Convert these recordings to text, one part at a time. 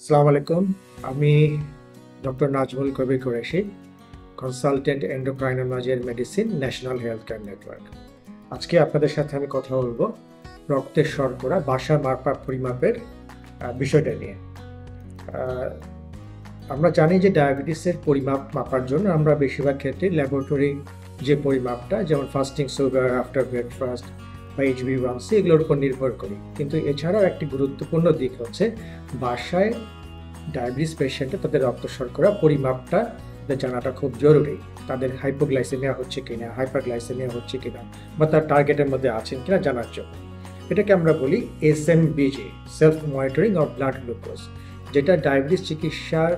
আসসালামু আলাইকুম। আমি doctor Nazmul Kabir Qureshi, consultant endocrinology and medicine, national health care network. আজকে আপনাদের সাথে আমি কথা বলবো রক্তের শর্করা বাসা মাপা পরিমাপের বিষয়টা নিয়ে। আমরা জানি যে ডায়াবেটিসের পরিমাপ মাপার জন্য আমরা বেশিরভাগ ক্ষেত্রে ল্যাবরেটরি যে পরিমাপটা, যেমন ফাস্টিং সুগার আফটার ব্রেকফাস্ট বা HbA1c এগুলোর উপর নির্ভর করি। কিন্তু এছাড়াও একটি গুরুত্বপূর্ণ দিক হচ্ছে বাসায় ডায়াবেটিস পেশেন্টে তাদের রক্ত শর্করা পরিমাপটা জানাটা খুব জরুরি। তাদের হাইপোগ্লাইসেমিয়া হচ্ছে কিনা, হাইপারগ্লাইসেমিয়া হচ্ছে কিনা, বা তার টার্গেটের মধ্যে আছেন কিনা জানার জন্য। এটাকে আমরা বলি SMBG, self monitoring of blood glucose, যেটা ডায়াবেটিস চিকিৎসার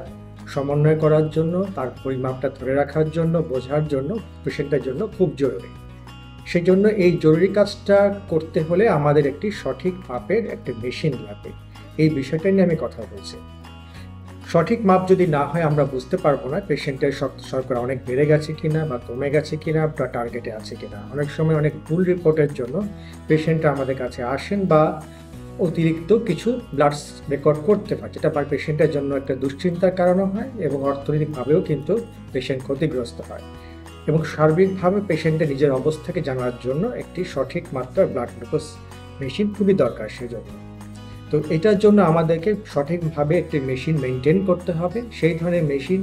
সমন্বয় করার জন্য, তার পরিমাপটা ধরে রাখার জন্য, বোঝার জন্য পেশেন্টের জন্য খুব জরুরি। সেই জন্য এই জরুরি কাজটা করতে হলে আমাদের একটি সঠিক মাপের একটা মেশিন লাগবে। এই বিষয়টা নিয়ে আমি কথা বলছি। সঠিক মাপ যদি না হয় আমরা বুঝতে পারবো না পেশেন্টের শর্করা অনেক বেড়ে গেছে কিনা, বা কমে গেছে কিনা, বা টার্গেটে আছে কিনা। অনেক সময় অনেক ভুল রিপোর্টের জন্য পেশেন্টরা আমাদের কাছে আসেন বা অতিরিক্ত কিছু ব্লাড রেকর্ড করতে পারে, যেটা পেশেন্টের জন্য একটা দুশ্চিন্তার কারণও হয় এবং অর্থনৈতিকভাবেও কিন্তু পেশেন্ট ক্ষতিগ্রস্ত হয়। এবং সার্বিকভাবে পেশেন্টের নিজের অবস্থাকে জানার জন্য একটি সঠিক মাত্রার ব্লাড গ্লুকোজ মেশিন খুবই দরকার। সেজন্য তো এটার জন্য আমাদেরকে সঠিকভাবে একটি মেশিন মেনটেন করতে হবে। সেই ধরনের মেশিন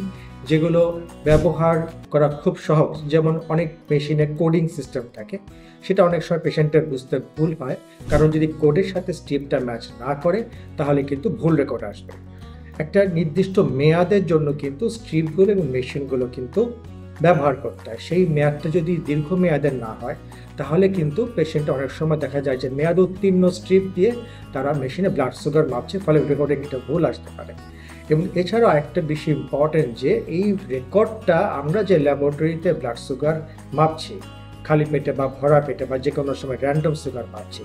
যেগুলো ব্যবহার করা খুব সহজ, যেমন অনেক মেশিনে কোডিং সিস্টেম থাকে, সেটা অনেক সময় পেশেন্টের বুঝতে ভুল হয়, কারণ যদি কোডের সাথে স্ট্রিপটা ম্যাচ না করে তাহলে কিন্তু ভুল রেকর্ড আসবে। একটা নির্দিষ্ট মেয়াদের জন্য কিন্তু স্ট্রিপগুলো এবং মেশিনগুলো কিন্তু ব্যবহার করতে হয়। সেই মেয়াদটা যদি দীর্ঘমেয়াদের না হয় তাহলে কিন্তু পেশেন্ট অনেক সময় দেখা যায় যে মেয়াদ উত্তীর্ণ স্ট্রিপ দিয়ে তারা মেশিনে ব্লাড সুগার মাপছে, ফলে রেকর্ডিং একটা ভুল আসতে পারে। এবং এছাড়াও একটা বেশি ইম্পর্টেন্ট যে এই রেকর্ডটা আমরা যে ল্যাবরেটরিতে ব্লাড সুগার মাপছি, খালি পেটে বা ভরা পেটে বা যে কোনো সময় র্যান্ডম সুগার মাপছি,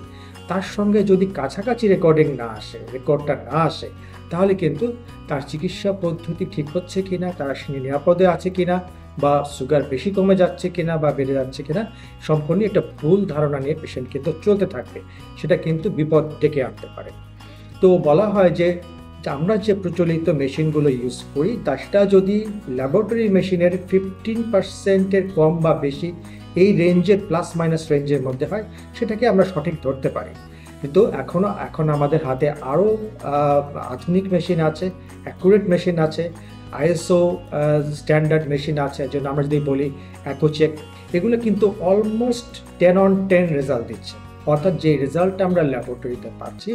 তার সঙ্গে যদি কাছাকাছি রেকর্ডিং না আসে, রেকর্ডটা না আসে, তাহলে কিন্তু তার চিকিৎসা পদ্ধতি ঠিক হচ্ছে কিনা, তারা নিরাপদে আছে কিনা, বা সুগার বেশি কমে যাচ্ছে কিনা বা বেড়ে যাচ্ছে কিনা, সম্পূর্ণ একটা ভুল ধারণা নিয়ে পেশেন্ট কিন্তু চলতে থাকবে। সেটা কিন্তু বিপদ ডেকে আনতে পারে। তো বলা হয় যে আমরা যে প্রচলিত মেশিনগুলো ইউজ করি সেটা যদি ল্যাবরেটরি মেশিনের 15%-এর কম বা বেশি, এই রেঞ্জের প্লাস মাইনাস রেঞ্জের মধ্যে হয়, সেটাকে আমরা সঠিক ধরতে পারি। কিন্তু এখন আমাদের হাতে আরও আধুনিক মেশিন আছে, অ্যাকুরেট মেশিন আছে, ISO স্ট্যান্ডার্ড মেশিন আছে, যেন আমরা যদি বলি অ্যাকোচেক, এগুলো কিন্তু অলমোস্ট 10/10 রেজাল্ট দিচ্ছে। অর্থাৎ যে রেজাল্টটা আমরা ল্যাবরেটরিতে পাচ্ছি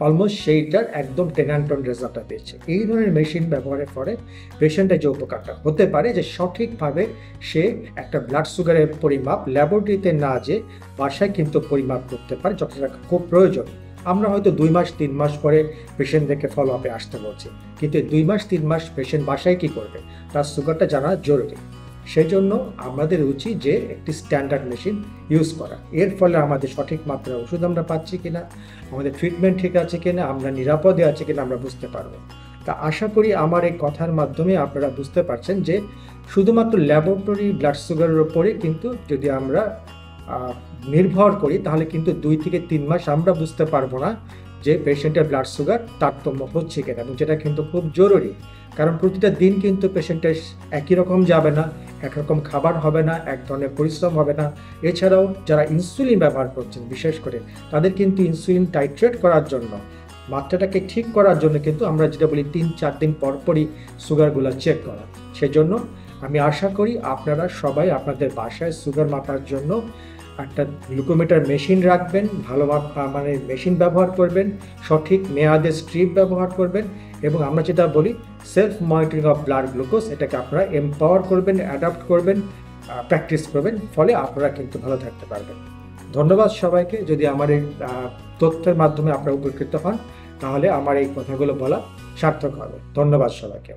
অলমোস্ট সেইটার একদম 10/10 রেজাল্টটা দিচ্ছে। এই ধরনের মেশিন ব্যবহারের পরে পেশেন্টের যে উপকারটা হতে পারে যে সঠিকভাবে সে একটা ব্লাড সুগারের পরিমাপ ল্যাবরেটরিতে না যে বাসায় কিন্তু পরিমাপ করতে পারে, যতটা খুব প্রয়োজন। আমরা হয়তো 2 মাস 3 মাস পরে পেশেন্টদেরকে ফলো আপে আসতে বলছি, কিন্তু 2 মাস 3 মাস পেশেন্ট বাসায় কি করবে, তার সুগারটা জানা জরুরি। সেই জন্য আমাদের উচিত যে একটি স্ট্যান্ডার্ড মেশিন ইউজ করা। এর ফলে আমাদের সঠিক মাত্রার ওষুধ আমরা পাচ্ছি কিনা, আমাদের ট্রিটমেন্ট ঠিক আছে কিনা, আমরা নিরাপদে আছি কিনা আমরা বুঝতে পারবো। তা আশা করি আমার এই কথার মাধ্যমে আপনারা বুঝতে পারছেন যে শুধুমাত্র ল্যাবরেটরি ব্লাড সুগারের উপরে কিন্তু যদি আমরা নির্ভর করি তাহলে কিন্তু 2 থেকে 3 মাস আমরা বুঝতে পারবো না যে পেশেন্টের ব্লাড সুগার তারতম্য হচ্ছে কিনা, এবং যেটা কিন্তু খুব জরুরি। কারণ প্রতিটা দিন কিন্তু পেশেন্টের একই রকম যাবে না, একরকম খাবার হবে না, এক ধরনের পরিশ্রম হবে না। এছাড়াও যারা ইনসুলিন ব্যবহার করছেন বিশেষ করে, তাদের কিন্তু ইনসুলিন টাইট্রেট করার জন্য, মাত্রাটাকে ঠিক করার জন্য কিন্তু আমরা যেটা বলি 3-4 দিন পরপরই সুগারগুলো চেক করা। সেজন্য আমি আশা করি আপনারা সবাই আপনাদের বাসায় সুগার মাপার জন্য একটা গ্লুকোমিটার মেশিন রাখবেন, ভালো মানে মেশিন ব্যবহার করবেন, সঠিক মেয়াদে স্ট্রিপ ব্যবহার করবেন, এবং আমরা যেটা বলি self monitoring of blood glucose, এটাকে আপনারা এম্পাওয়ার করবেন, অ্যাডাপ্ট করবেন, প্র্যাকটিস করবেন, ফলে আপনারা কিন্তু ভালো থাকতে পারবেন। ধন্যবাদ সবাইকে। যদি আমার এই তথ্যের মাধ্যমে আপনারা উপকৃত হন তাহলে আমার এই কথাগুলো বলা সার্থক হবে। ধন্যবাদ সবাইকে।